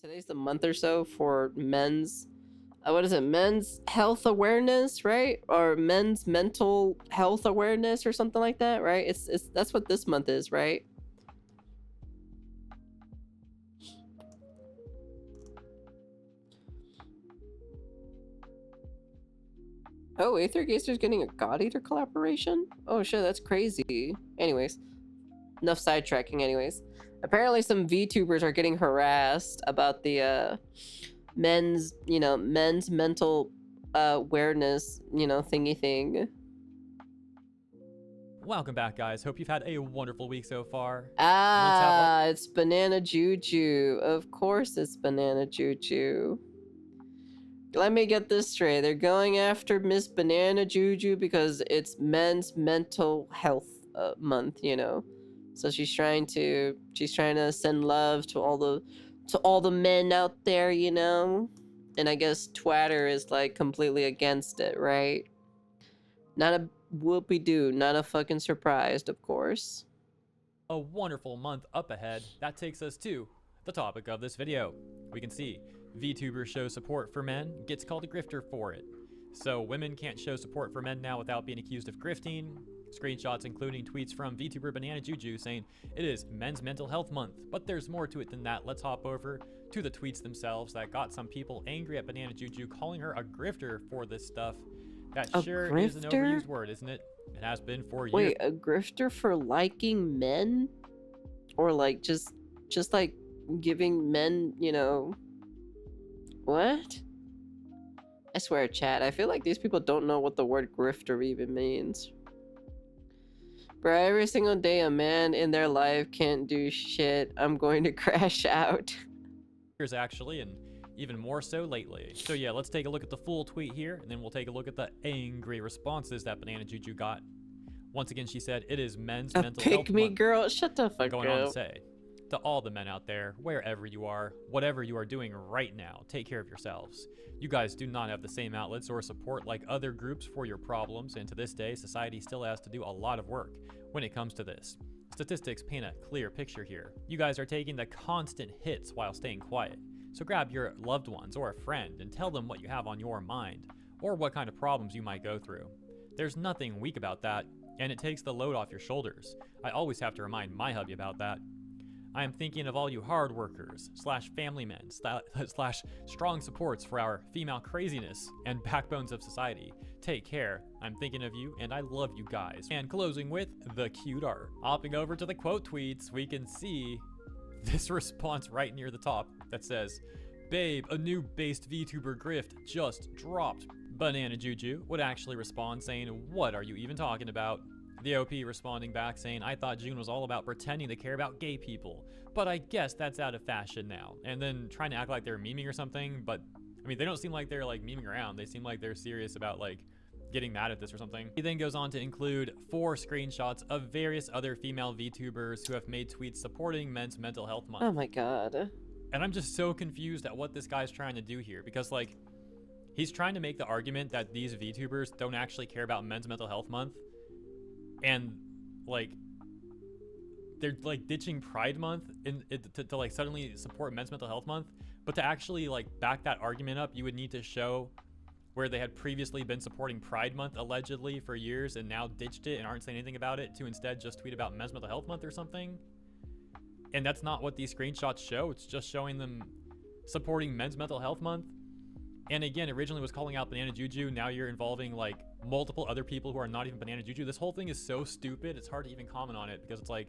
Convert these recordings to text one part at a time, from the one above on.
Today's the month or so for men's, what is it? Men's health awareness, right? Or men's mental health awareness or something like that, right? It's that's what this month is, right? Oh, Aether Geyser's getting a God Eater collaboration? Oh shit, that's crazy. Anyways, enough sidetracking anyways. Apparently some VTubers are getting harassed about the men's mental awareness, thingy thing. Welcome back, guys. Hope you've had a wonderful week so far. It's Banana Juju. Of course it's Banana Juju. Let me get this straight. They're going after Miss Banana Juju because it's Men's Mental Health Month, So she's trying to send love to all the men out there, And I guess Twitter is like completely against it, right? Not a whoopie-doo, not a fucking surprised, of course. A wonderful month up ahead. That takes us to the topic of this video. We can see VTubers show support for men, gets called a grifter for it. So women can't show support for men now without being accused of grifting. Screenshots including tweets from VTuber Banana Juju saying it is Men's Mental Health Month, but there's more to it than that. Let's hop over to the tweets themselves that got some people angry at Banana Juju, calling her a grifter for this stuff. That sure is an overused word, isn't it? It has been for years. Wait, a grifter for liking men? Or like just like giving men, what? I swear, chat, I feel like these people don't know what the word grifter even means. Bro, every single day a man in their life can't do shit, I'm going to crash out. Here's actually, and even more so lately. So yeah, let's take a look at the full tweet here, and then we'll take a look at the angry responses that Banana Juju got. Once again, she said, it is Men's Mental Health Month. Pick me, girl, shut the fuck up. Going on to say, to all the men out there, wherever you are, whatever you are doing right now, take care of yourselves. You guys do not have the same outlets or support like other groups for your problems, and to this day, society still has to do a lot of work when it comes to this. Statistics paint a clear picture here. You guys are taking the constant hits while staying quiet. So grab your loved ones or a friend and tell them what you have on your mind, or what kind of problems you might go through. There's nothing weak about that, and it takes the load off your shoulders. I always have to remind my hubby about that. I am thinking of all you hard workers, / family men, / strong supports for our female craziness and backbones of society. Take care. I'm thinking of you and I love you guys. And closing with the cute art. Hopping over to the quote tweets, we can see this response right near the top that says, babe, a new based VTuber grift just dropped. Banana Juju would actually respond saying, what are you even talking about? The OP responding back saying, I thought June was all about pretending to care about gay people, but I guess that's out of fashion now. And then trying to act like they're memeing or something, but I mean, they don't seem like they're like memeing around. They seem like they're serious about like getting mad at this or something. He then goes on to include 4 screenshots of various other female VTubers who have made tweets supporting Men's Mental Health Month. Oh my god. And I'm just so confused at what this guy's trying to do here, because like, he's trying to make the argument that these VTubers don't actually care about Men's Mental Health Month. And like, they're like ditching Pride Month to like suddenly support Men's Mental Health Month. But to actually like back that argument up, you would need to show where they had previously been supporting Pride Month allegedly for years and now ditched it and aren't saying anything about it to instead just tweet about Men's Mental Health Month or something. And that's not what these screenshots show. It's just showing them supporting Men's Mental Health Month. And again, originally was calling out Banana Juju. Now you're involving like multiple other people who are not even Banana Juju. This whole thing is so stupid. It's hard to even comment on it because it's like,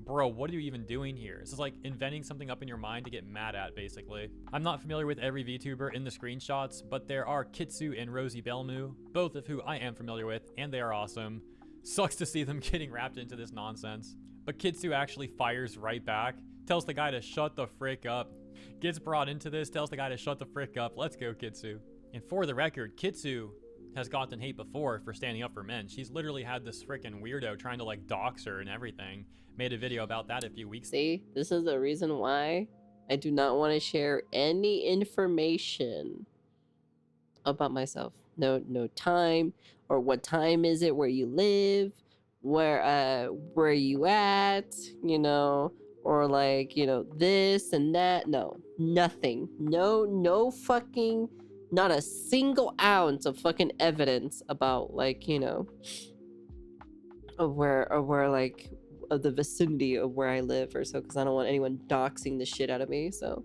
bro, what are you even doing here? This is like inventing something up in your mind to get mad at, basically. I'm not familiar with every VTuber in the screenshots, but there are Kitsu and Rosie Belmu, both of who I am familiar with, and they are awesome. Sucks to see them getting wrapped into this nonsense. But Kitsu actually fires right back, tells the guy to shut the frick up, gets brought into this, tells the guy to shut the frick up. Let's go, Kitsu. And for the record, Kitsu has gotten hate before for standing up for men. She's literally had this freaking weirdo trying to like dox her and everything. Made a video about that a few weeks ago. See, this is the reason why I do not want to share any information about myself. No time, or what time is it, where you live, where you at, or like, this and that. No, Nothing. No fucking, not a single ounce of fucking evidence about, like, you know, of where like, of the vicinity of where I live or so, because I don't want anyone doxing the shit out of me, so.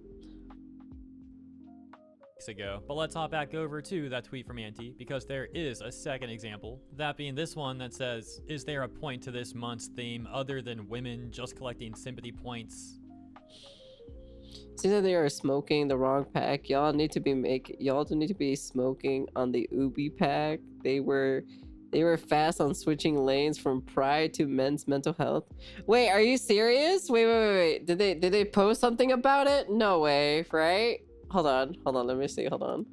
Ago. But let's hop back over to that tweet from Auntie, because there is a second example, that being this one that says, is there a point to this month's theme other than women just collecting sympathy points? Seems like they are smoking the wrong pack. Y'all need to be smoking on the Ubi pack. They were fast on switching lanes from pride to men's mental health. Wait, are you serious? Wait. Did they post something about it? No way, right? Hold on, let me see, hold on.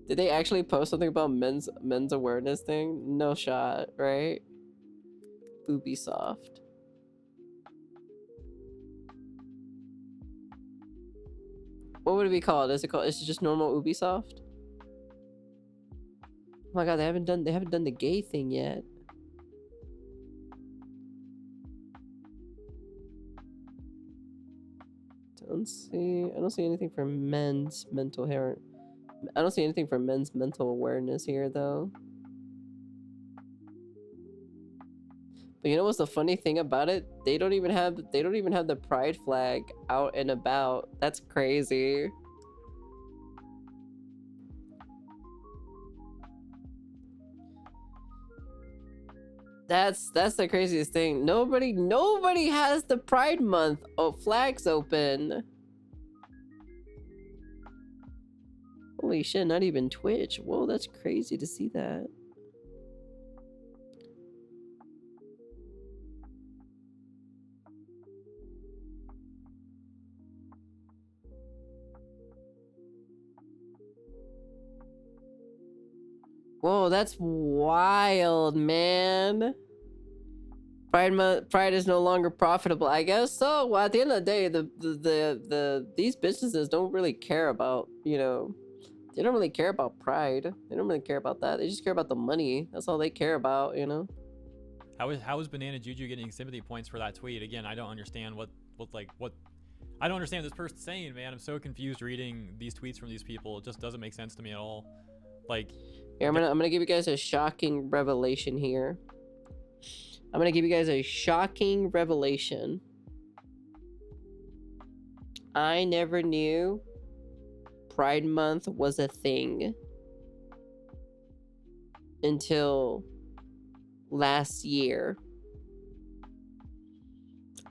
Did they actually post something about men's awareness thing? No shot, right? Ubisoft. What would it be called? Is it just normal Ubisoft? Oh my god, they haven't done the gay thing yet. I don't see anything for men's mental health. I don't see anything for men's mental awareness here though. But you know what's the funny thing about it? They don't even have the pride flag out and about. That's crazy. That's the craziest thing. Nobody has the Pride Month flags open. Holy shit, not even Twitch. Whoa, that's crazy to see that. Whoa, that's wild, man. Pride is no longer profitable. I guess so. Well, at the end of the day, these businesses don't really care about, you know, they don't really care about pride. They don't really care about that. They just care about the money. That's all they care about, you know. How is Banana Juju getting sympathy points for that tweet? Again, I don't understand what I don't understand what this person's saying, man. I'm so confused reading these tweets from these people. It just doesn't make sense to me at all. Like, here, I'm gonna give you guys a shocking revelation here. I'm gonna give you guys a shocking revelation. I never knew Pride Month was a thing until last year.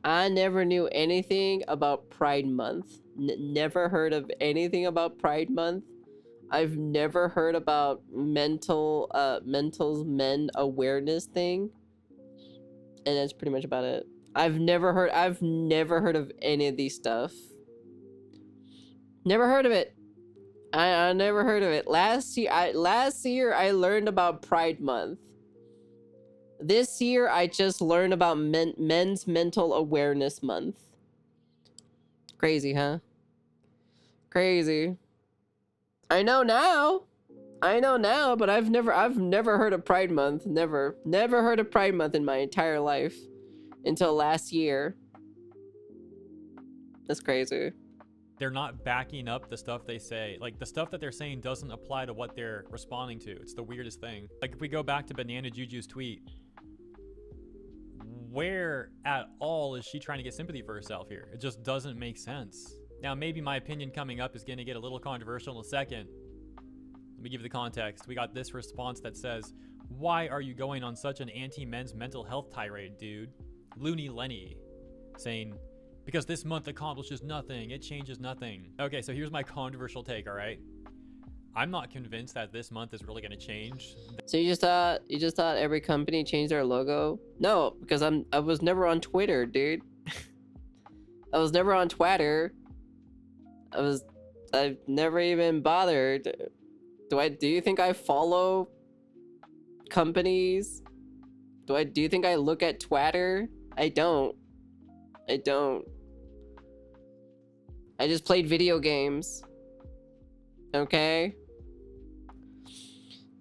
I never knew anything about Pride Month. Never heard of anything about Pride Month. I've never heard about mental men awareness thing. And that's pretty much about it. I've never heard of any of these stuff. Never heard of it. I never heard of it. Last year I learned about Pride Month. This year I just learned about Men's Mental Awareness Month. Crazy, huh? Crazy. I know now, but I've never heard of Pride Month. Never heard of Pride Month in my entire life until last year. That's crazy. They're not backing up the stuff they say. Like, the stuff that they're saying doesn't apply to what they're responding to. It's the weirdest thing. Like, if we go back to Banana Juju's tweet, where at all is she trying to get sympathy for herself here? It just doesn't make sense. Now, maybe my opinion coming up is going to get a little controversial in a second. Let me give you the context. We got this response that says, "Why are you going on such an anti-men's mental health tirade, dude?" Looney Lenny saying, "Because this month accomplishes nothing. It changes nothing." Okay, so here's my controversial take, all right? I'm not convinced that this month is really going to change. So you just thought every company changed their logo? No, because I was never on Twitter, dude. I was never on Twitter. I've never even bothered. Do you think I follow companies? Do you think I look at Twitter? I don't. I just played video games. Okay?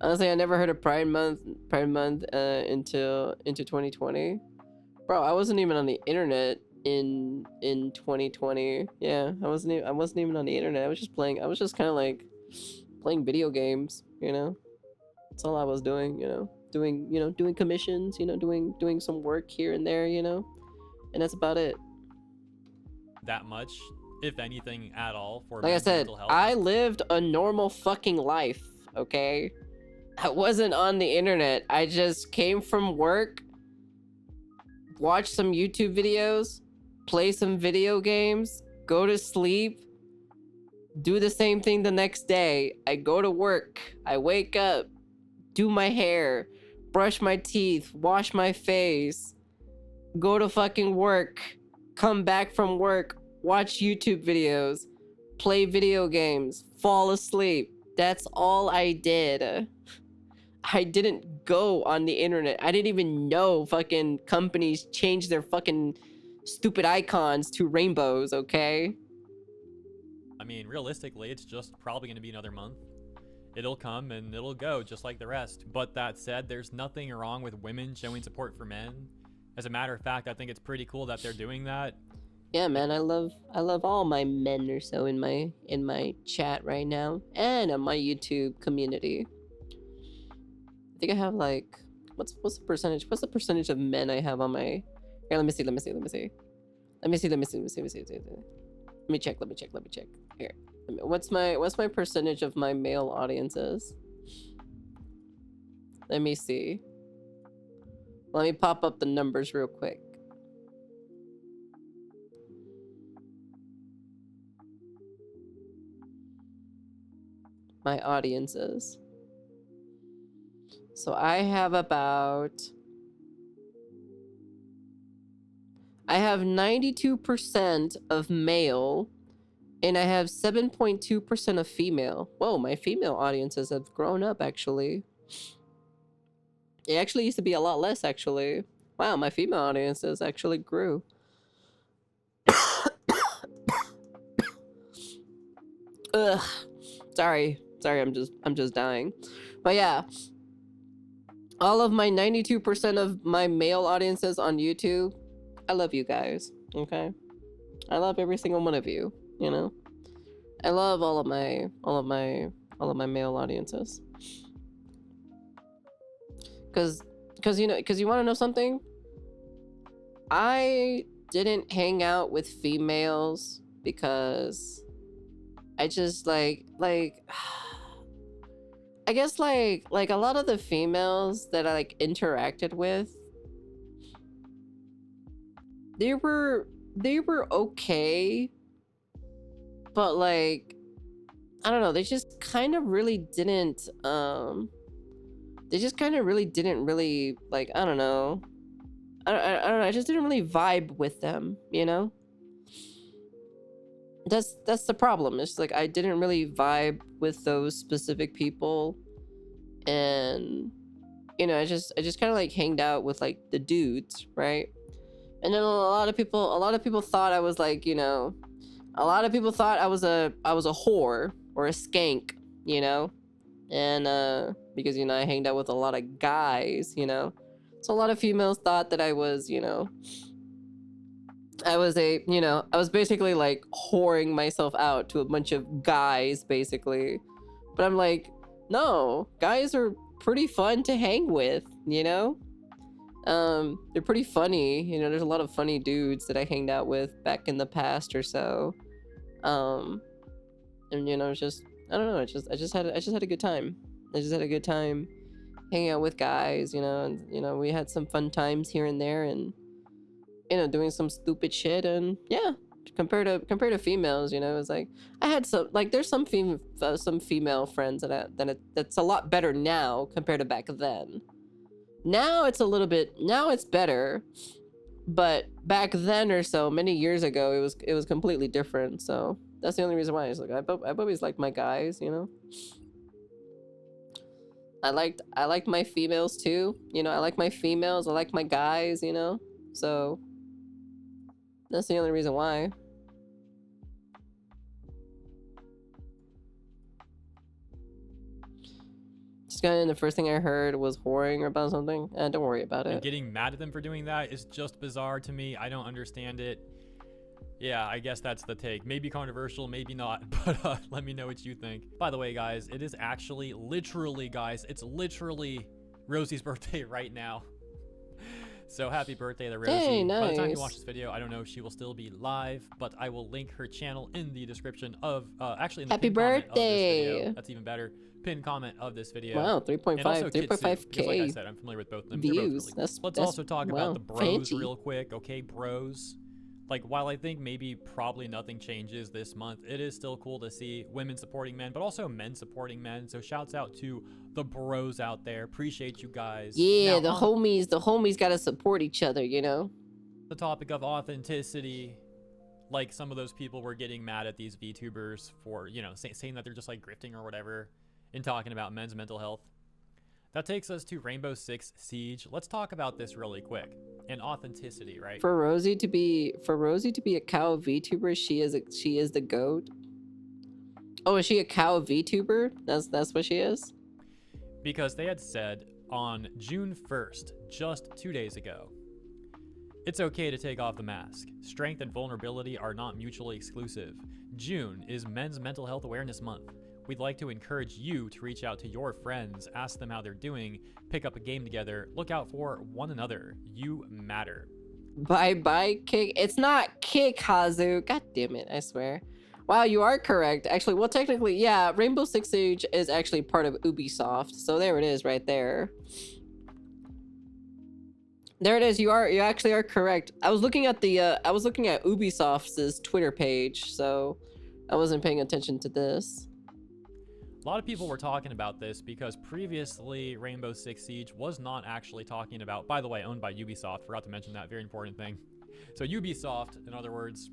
Honestly, I never heard of Pride Month until into 2020. Bro, I wasn't even on the internet in 2020. Yeah, I wasn't even on the internet. I was just playing. I was just kind of like playing video games. That's all I was doing. Doing commissions. Doing some work here and there. And that's about it. That much, if anything at all, for Like I men's said, mental health. I lived a normal fucking life. Okay, I wasn't on the internet. I just came from work, watched some YouTube videos, play some video games, go to sleep, do the same thing the next day. I go to work, I wake up, do my hair, brush my teeth, wash my face, go to fucking work, come back from work, watch YouTube videos, play video games, fall asleep. That's all I did. I didn't go on the internet. I didn't even know fucking companies changed their fucking stupid icons to rainbows, okay? I mean, realistically, it's just probably going to be another month. It'll come and it'll go just like the rest. But that said, there's nothing wrong with women showing support for men. As a matter of fact, I think it's pretty cool that they're doing that. Yeah, man, I love all my men or so in my chat right now and on my YouTube community. I think I have like what's the percentage? What's the percentage of men I have on my? Here, let me see. Let me check. Here. What's my percentage of my male audiences? Let me see. Let me pop up the numbers real quick. My audiences. So I have 92% of male and I have 7.2% of female. Whoa, my female audiences have grown up actually. It actually used to be a lot less actually. Wow, my female audiences actually grew. Ugh. Sorry, I'm just dying. But yeah, all of my 92% of my male audiences on YouTube, I love you guys, okay? I love every single one of you, I love all of my male audiences. Cause you want to know something? I didn't hang out with females because I just like I guess like a lot of the females that I like interacted with, they were okay, but like I don't know, they just kind of really didn't really like, I don't know, I don't know, I just didn't really vibe with them, That's the problem. It's like I didn't really vibe with those specific people, and I just kind of like hanged out with like the dudes, right? And then a lot of people thought I was like, a lot of people thought I was a whore or a skank, and because I hanged out with a lot of guys, so a lot of females thought that I was, I was basically like whoring myself out to a bunch of guys, basically. But I'm like, no, guys are pretty fun to hang with, They're pretty funny, there's a lot of funny dudes that I hanged out with back in the past or so. And it's just, I don't know, I just had a good time. I just had a good time hanging out with guys, and we had some fun times here and there, and doing some stupid shit. And yeah, compared to females, it's like I had some, like, there's some female friends that's a lot better now compared to back then. Now it's better, but back then or so, many years ago, it was completely different. So that's the only reason why. It's like I've always liked my guys, I liked my females too, I like my females, I like my guys, so that's the only reason why. Just got in, the first thing I heard was whoring about something. Don't worry about it. And getting mad at them for doing that is just bizarre to me. I don't understand it. Yeah, I guess that's the take. Maybe controversial, maybe not, but let me know what you think. By the way, guys, it is actually literally, guys, it's literally Rosie's birthday right now. So happy birthday to Rosie. Dang, By the time you nice. watch this video, I don't know if she will still be live, but I will link her channel in the description of, actually in the Happy pinned comment of this video. birthday. That's even better. Pinned comment of this video. Wow, And also 3.5 Kitsu, because like I 3.5K said, I'm familiar with both of them. They're both views. really cool. Let's also talk about the bros fancy. real quick, okay, bros? Like, while I think maybe probably nothing changes this month, it is still cool to see women supporting men, but also men supporting men. So shouts out to the bros out there. Appreciate you guys. Yeah, Now, the homies gotta support each other, you know? The topic of authenticity, like some of those people were getting mad at these VTubers for, you know, saying that they're just like grifting or whatever and talking about men's mental health. That takes us to Rainbow Six Siege. Let's talk about this really quick. And authenticity, right? For Rosie to be a cow VTuber, she is the GOAT. Oh, is she a cow VTuber? That's what she is? Because they had said on June 1st, just 2 days ago, it's okay to take off the mask. Strength and vulnerability are not mutually exclusive. June is Men's Mental Health Awareness Month. We'd like to encourage you to reach out to your friends, ask them how they're doing, pick up a game together, look out for one another. You matter. Bye, Kick. It's not Kick, Hazu. God damn it, I swear. Wow, you are correct. Actually, well, technically, yeah, Rainbow Six Siege is actually part of Ubisoft. So there it is right there. There it is. You actually are correct. I was looking at Ubisoft's Twitter page, so I wasn't paying attention to this. A lot of people were talking about this because previously Rainbow Six Siege was not actually talking about, by the way, owned by Ubisoft, forgot to mention that very important thing. So Ubisoft, in other words,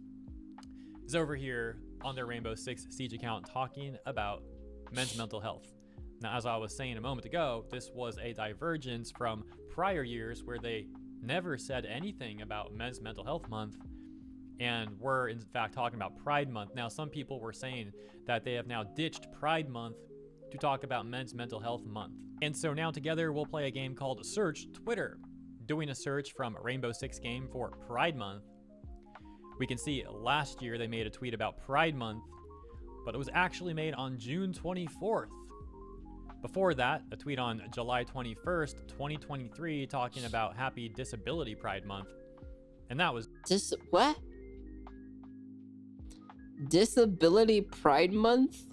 is over here on their Rainbow Six Siege account talking about men's mental health. Now, as I was saying a moment ago, this was a divergence from prior years where they never said anything about Men's Mental Health Month and were in fact talking about Pride Month. Now, some people were saying that they have now ditched Pride Month to talk about Men's Mental Health Month. And so now together we'll play a game called Search Twitter. Doing a search from Rainbow Six game for Pride Month, we can see last year they made a tweet about Pride Month, but it was actually made on June 24th. Before that, a tweet on July 21st, 2023, talking about Happy Disability Pride Month. And that was... What? Disability Pride Month?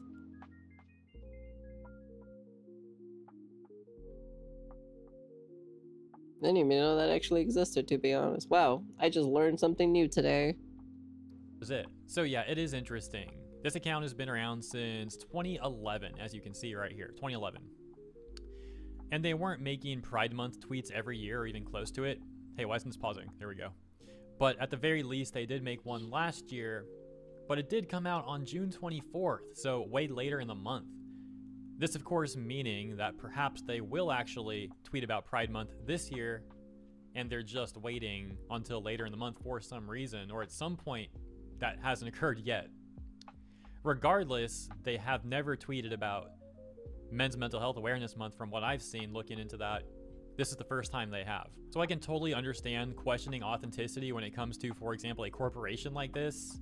I didn't even know that actually existed, to be honest. Wow, I just learned something new today. Was it. So yeah, it is interesting. This account has been around since 2011, as you can see right here, 2011. And they weren't making Pride Month tweets every year or even close to it. Hey, why isn't this pausing? There we go. But at the very least, they did make one last year, but it did come out on June 24th, so way later in the month. This, of course, meaning that perhaps they will actually tweet about Pride Month this year, and they're just waiting until later in the month for some reason, or at some point that hasn't occurred yet. Regardless, they have never tweeted about Men's Mental Health Awareness Month from what I've seen looking into that. This is the first time they have. So I can totally understand questioning authenticity when it comes to, for example, a corporation like this.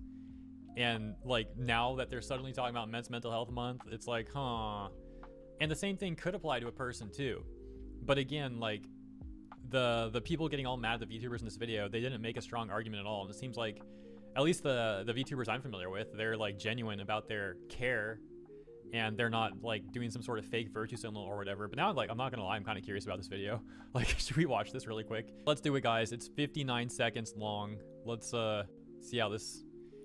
And like now that they're suddenly talking about Men's Mental Health Month, it's like, huh. And the same thing could apply to a person too. But again, like the people getting all mad at the VTubers in this video, they didn't make a strong argument at all. And it seems like, at least the VTubers I'm familiar with, they're like genuine about their care. And they're not like doing some sort of fake virtue signal or whatever. But now, like, I'm not gonna lie, I'm kind of curious about this video. Like, should we watch this really quick? Let's do it, guys. It's 59 seconds long. Let's see how this,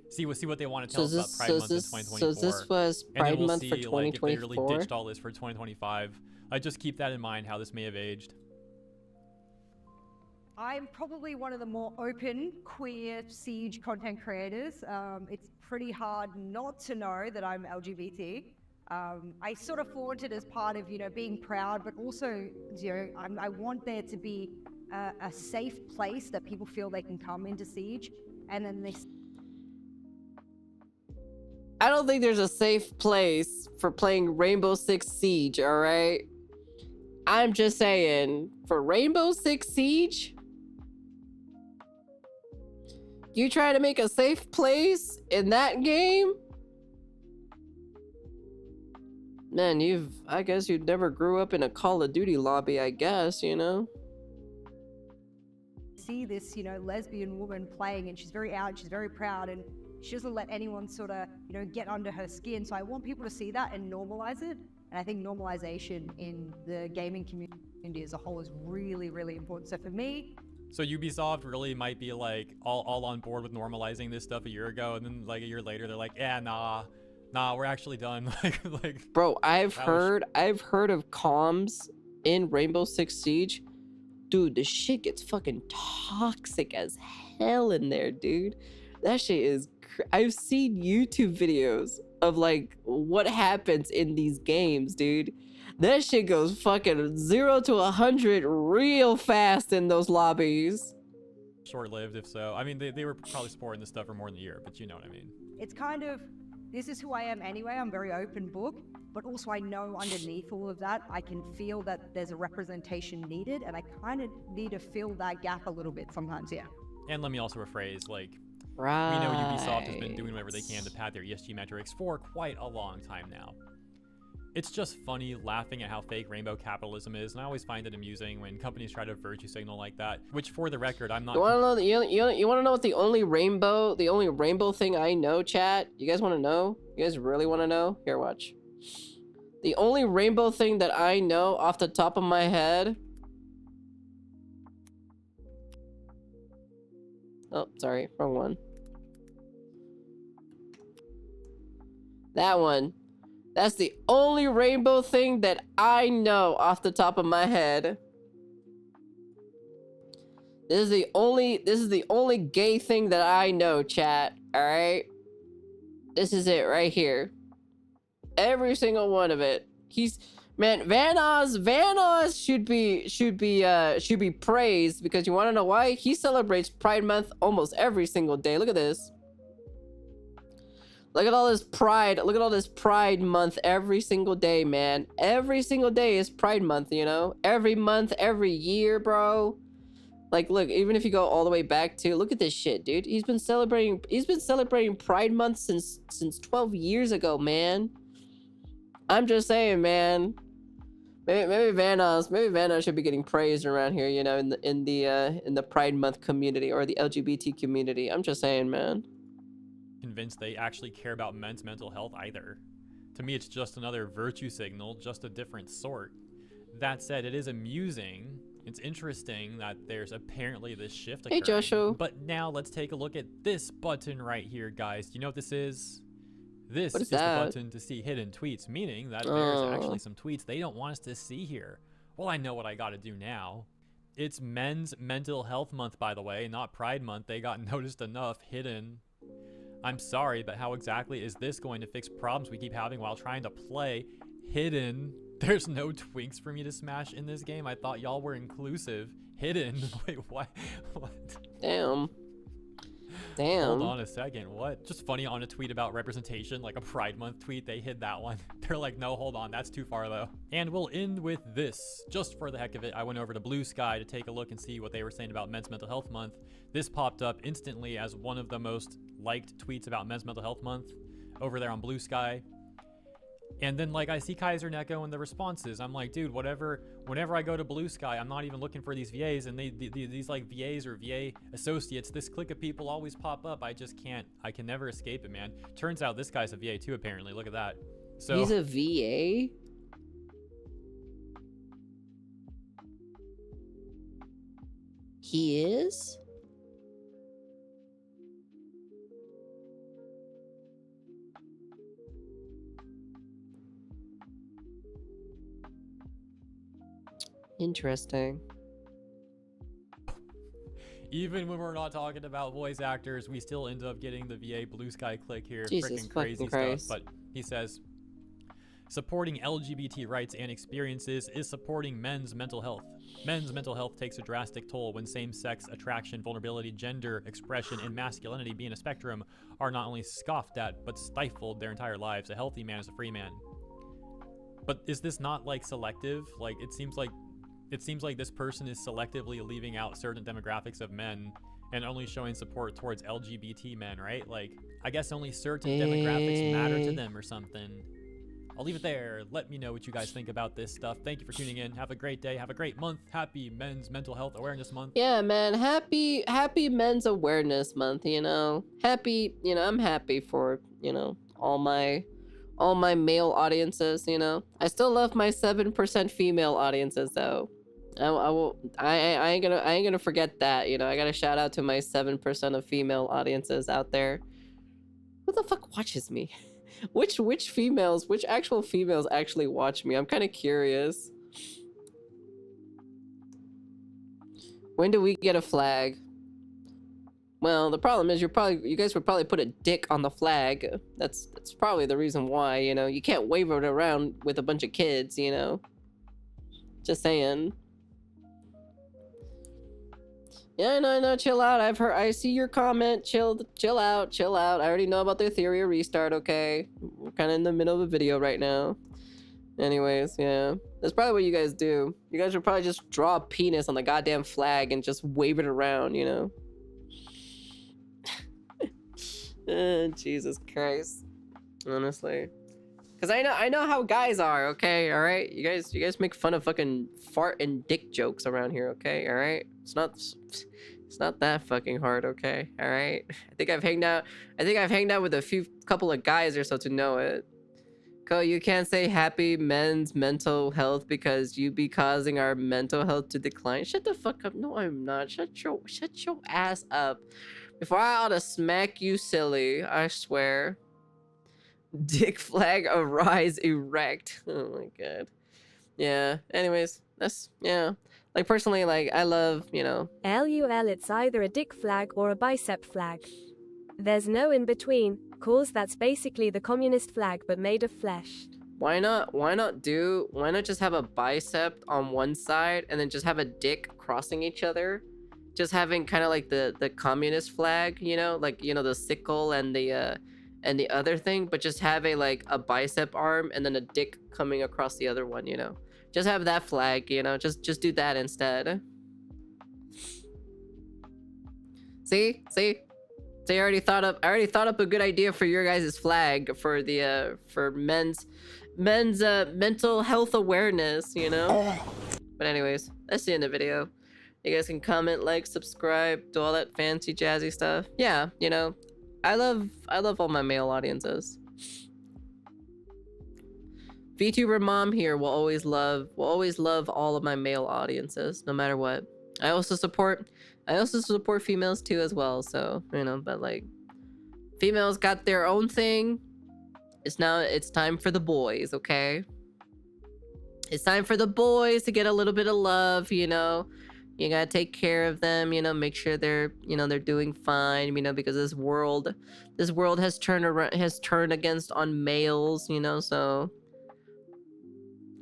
see what they want to tell us about Pride Month in 2024. So this was Pride Month for 2024. Like, if they really ditched all this for 2025. I just keep that in mind, how this may have aged. I'm probably one of the more open queer Siege content creators. It's pretty hard not to know that I'm LGBT. I sort of flaunt it as part of, being proud, but also, I want there to be a safe place that people feel they can come into Siege, and then they... I don't think there's a safe place for playing Rainbow Six Siege, all right? I'm just saying, for Rainbow Six Siege, You try to make a safe place in that game? Man, I guess you never grew up in a Call of Duty lobby, I guess, you know? See this, you know, lesbian woman playing, and she's very out, she's very proud, and she doesn't let anyone sort of, you know, get under her skin. So I want people to see that and normalize it. And I think normalization in the gaming community as a whole is really, really important. So for me, so Ubisoft really might be like all on board with normalizing this stuff a year ago, and then like a year later they're like, yeah, nah, we're actually done. like Bro, I've heard of comms in Rainbow Six Siege. Dude, the shit gets fucking toxic as hell in there, dude. That shit is I've seen YouTube videos of like what happens in these games, dude. That shit goes fucking 0 to 100 real fast in those lobbies. Short-lived, if so. I mean, they were probably supporting this stuff for more than a year, but you know what I mean. it's kind of, this is who I am anyway. I'm very open book, but also I know underneath all of that, I can feel that there's a representation needed, and I kind of need to fill that gap a little bit sometimes, yeah. And let me also rephrase, like, right. we know Ubisoft has been doing whatever they can to pad their ESG metrics for quite a long time now. It's just funny laughing at how fake rainbow capitalism is, and I always find it amusing when companies try to virtue signal like that, which for the record, I'm not— You wanna know, you wanna know what the only rainbow thing I know, chat? You guys wanna know? You guys really wanna know? Here, watch. The only rainbow thing that I know off the top of my head— oh, sorry, wrong one. That one. That's the only rainbow thing that I know off the top of my head. This is the only gay thing that I know, chat. All right? This is it right here. Every single one of it. Man, Van Oz should be praised, because you want to know why? He celebrates Pride Month almost every single day. Look at this. Look at all this pride. Look at all this Pride Month every single day, man. Every single day is Pride Month, you know? Every month, every year, bro. Like, look, even if you go all the way back to— look at this shit, dude. He's been celebrating Pride Month since 12 years ago, man. I'm just saying, man. Maybe Van Oz should be getting praised around here, you know, in the Pride Month community, or the LGBT community. I'm just saying, man. Convinced they actually care about men's mental health either. To me, it's just another virtue signal, just a different sort. That said, it is amusing. It's interesting that there's apparently this shift occurring. Hey, Joshua. But now let's take a look at this button right here, guys. Do you know what this is? This is the button to see hidden tweets, meaning that there's actually some tweets they don't want us to see here. Well, I know what I gotta do now. It's Men's Mental Health Month, by the way, not Pride Month. They got noticed enough, hidden. I'm sorry, but how exactly is this going to fix problems we keep having while trying to play hidden? There's no twinks for me to smash in this game. I thought y'all were inclusive. Hidden? Wait, what? Damn. Hold on a second. What? Just funny, on a tweet about representation, like a Pride Month tweet, they hid that one. They're like, no, hold on, that's too far though. And we'll end with this. Just for the heck of it, I went over to Blue Sky to take a look and see what they were saying about Men's Mental Health Month. This popped up instantly as one of the most liked tweets about Men's Mental Health Month over there on Blue Sky. And then, like, I see Kaiser Neko in the responses. I'm like, dude, whenever I go to Blue Sky, I'm not even looking for these VAs, and these like VAs or VA associates, this clique of people always pop up. I can never escape it, man. Turns out this guy's a VA too, apparently. Look at that. So he's a VA? He is? Interesting. Even when we're not talking about voice actors, we still end up getting the VA Blue Sky click here. Jesus Freaking crazy Christ. stuff. But he says, supporting LGBT rights and experiences is supporting men's mental health. Men's mental health takes a drastic toll when same-sex attraction, vulnerability, gender expression, and masculinity being a spectrum are not only scoffed at, but stifled their entire lives. A healthy man is a free man. But is this not, like, selective? Like, it seems like this person is selectively leaving out certain demographics of men and only showing support towards LGBT men, right? Like, I guess only certain demographics matter to them or something. I'll leave it there. Let me know what you guys think about this stuff. Thank you for tuning in. Have a great day. Have a great month. Happy Men's Mental Health Awareness Month. Yeah, man. Happy Men's Awareness Month, you know. Happy, you know, I'm happy for, you know, all my male audiences, you know. I still love my 7% female audiences though. I ain't gonna forget that, you know. I gotta shout out to my 7% of female audiences out there. Who the fuck watches me? Which actual females actually watch me? I'm kind of curious. When do we get a flag? Well, the problem is you guys would probably put a dick on the flag. That's probably the reason why, you know. You can't wave it around with a bunch of kids, you know. Just saying. Yeah, no, chill out. I see your comment. Chill out. I already know about their theory of restart, okay? We're kind of in the middle of a video right now. Anyways, yeah. That's probably what you guys do. You guys would probably just draw a penis on the goddamn flag and just wave it around, you know? Jesus Christ. Honestly. Because I know how guys are, okay? Alright? You guys make fun of fucking fart and dick jokes around here, okay? Alright? It's not that fucking hard, okay? Alright? I think I've hanged out with a couple of guys or so to know it. Ko, you can't say happy men's mental health because you be causing our mental health to decline. Shut the fuck up. No, I'm not. Shut your ass up. Before I ought to smack you silly, I swear. Dick flag arise erect. Oh my god. Yeah, anyways, yeah. Like, personally, like, I love, you know. LUL, it's either a dick flag or a bicep flag. There's no in between, cause that's basically the communist flag but made of flesh. Why not just have a bicep on one side and then just have a dick crossing each other? Just having kind of like the communist flag, you know, like, you know, the sickle and the other thing, but just have a bicep arm and then a dick coming across the other one, you know. Just have that flag, you know. Just do that instead. See? I already thought up a good idea for your guys' flag for the for men's mental health awareness, you know. But anyways, that's the end of the video. You guys can comment, like, subscribe, do all that fancy jazzy stuff. Yeah, you know, I love all my male audiences. VTuber mom here will always love all of my male audiences, no matter what. I also support females too as well, so, you know, but like, females got their own thing. It's time for the boys, okay? It's time for the boys to get a little bit of love, you know. You gotta take care of them, you know, make sure they're doing fine, you know, because this world has turned against on males, you know, so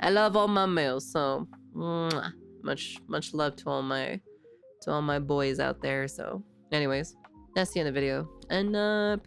I love all my males, so mwah, much love to all my boys out there. So anyways, that's the end of the video, and